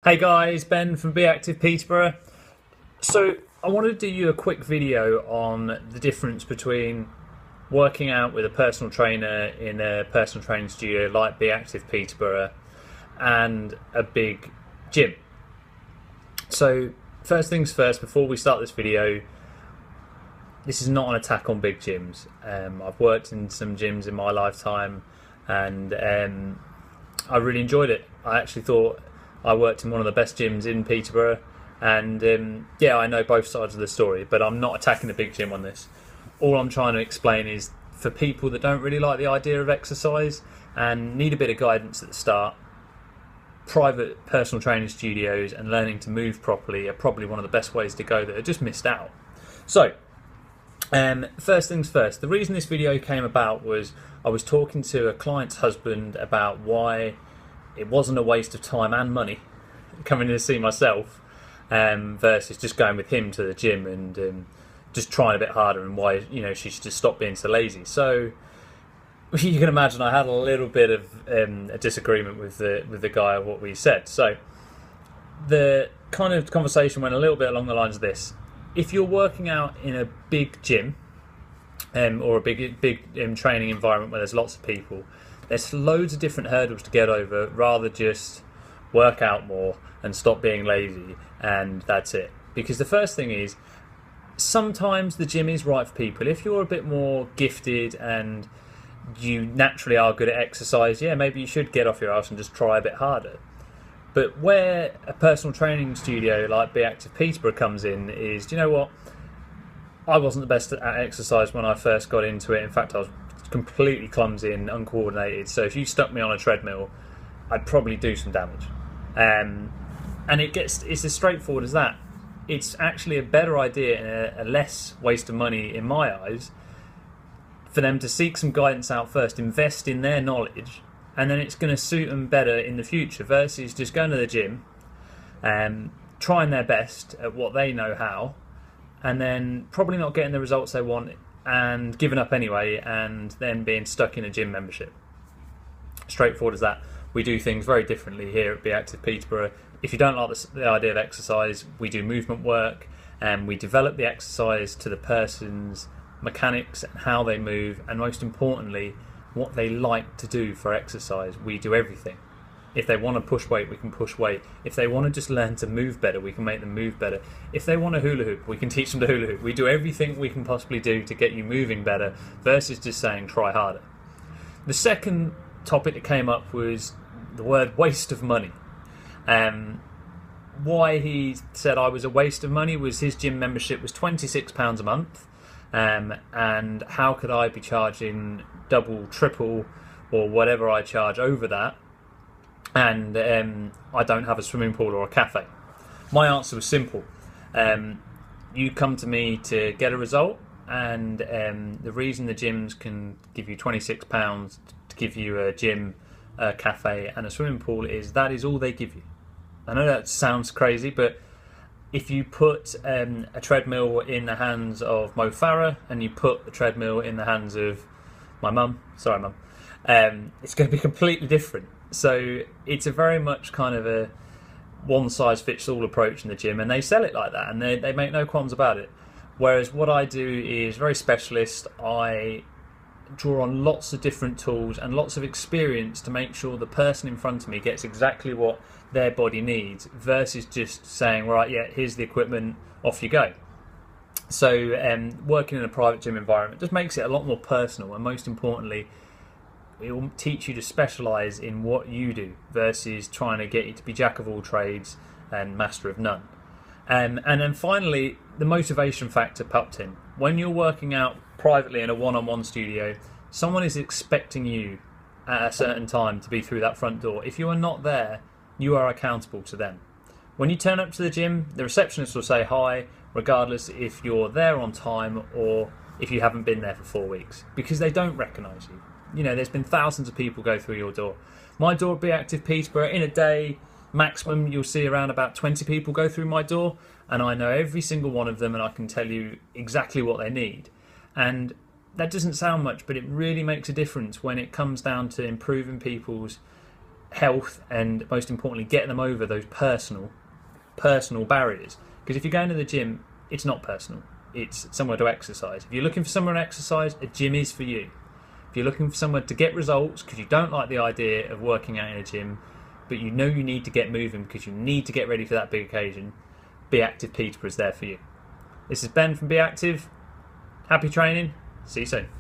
Hey guys, Ben from Be Active Peterborough. So I wanted to do you a quick video on the difference between working out with a personal trainer in a personal training studio like Be Active Peterborough and a big gym. So first things first, before we start this video, this is not an attack on big gyms. I've worked in some gyms in my lifetime and I really enjoyed it. I actually thought I worked in one of the best gyms in Peterborough, and yeah, I know both sides of the story, but I'm not attacking the big gym on this. All I'm trying to explain is for people that don't really like the idea of exercise and need a bit of guidance at the start, private personal training studios and learning to move properly are probably one of the best ways to go that are just missed out. So, first things first, the reason this video came about was I was talking to a client's husband about why it wasn't a waste of time and money coming in to see myself versus just going with him to the gym and just trying a bit harder, and why she should just stop being so lazy. So you can imagine I had a little bit of a disagreement with the guy of what we said. So the kind of conversation went a little bit along the lines of this: if you're working out in a big gym or a big training environment where there's lots of people, there's loads of different hurdles to get over. Rather just work out more and stop being lazy, and that's it. Because the first thing is, sometimes the gym is right for people. If you're a bit more gifted and you naturally are good at exercise, yeah, maybe you should get off your ass and just try a bit harder. But where a personal training studio like Be Active Peterborough comes in is, do you know what? I wasn't the best at exercise when I first got into it. In fact, I was completely clumsy and uncoordinated. So if you stuck me on a treadmill, I'd probably do some damage. And it's as straightforward as that. It's actually a better idea and a less waste of money in my eyes for them to seek some guidance out first, invest in their knowledge, and then it's going to suit them better in the future versus just going to the gym, trying their best at what they know how, and then probably not getting the results they want and giving up anyway, and then being stuck in a gym membership. Straightforward as that. We do things very differently here at Be Active Peterborough. If you don't like the idea of exercise, we do movement work, and we develop the exercise to the person's mechanics and how they move, and most importantly, what they like to do for exercise. We do everything. If they want to push weight, we can push weight. If they want to just learn to move better, we can make them move better. If they want to hula hoop, we can teach them to hula hoop. We do everything we can possibly do to get you moving better versus just saying try harder. The second topic that came up was the word waste of money. Why he said I was a waste of money was his gym membership was £26 a month, and how could I be charging double, triple, or whatever I charge over that, and I don't have a swimming pool or a cafe. My answer was simple. You come to me to get a result, and the reason the gyms can give you £26 to give you a gym, a cafe and a swimming pool is that is all they give you. I know that sounds crazy, but if you put a treadmill in the hands of Mo Farah and you put a treadmill in the hands of my mum, sorry mum, it's going to be completely different. So it's a very much kind of a one-size-fits-all approach in the gym, and they sell it like that, and they make no qualms about it. Whereas what I do is very specialist. I draw on lots of different tools and lots of experience to make sure the person in front of me gets exactly what their body needs, versus just saying, right, yeah, here's the equipment, off you go. So working in a private gym environment just makes it a lot more personal, and most importantly, it will teach you to specialise in what you do versus trying to get you to be jack of all trades and master of none. And then finally, the motivation factor popped in. When you're working out privately in a one-on-one studio, someone is expecting you at a certain time to be through that front door. If you are not there, you are accountable to them. When you turn up to the gym, the receptionist will say hi, regardless if you're there on time or if you haven't been there for 4 weeks, because they don't recognise you. You know, there's been thousands of people go through your door. My door at Be Active Peterborough, in a day, maximum you'll see around about 20 people go through my door, and I know every single one of them, and I can tell you exactly what they need. And that doesn't sound much, but it really makes a difference when it comes down to improving people's health, and most importantly, get them over those personal barriers. Because if you're going to the gym, it's not personal. It's somewhere to exercise. If you're looking for somewhere to exercise, a gym is for you. If you're looking for somewhere to get results because you don't like the idea of working out in a gym, but you know you need to get moving because you need to get ready for that big occasion, Be Active Peterborough is there for you. This is Ben from Be Active. Happy training. See you soon.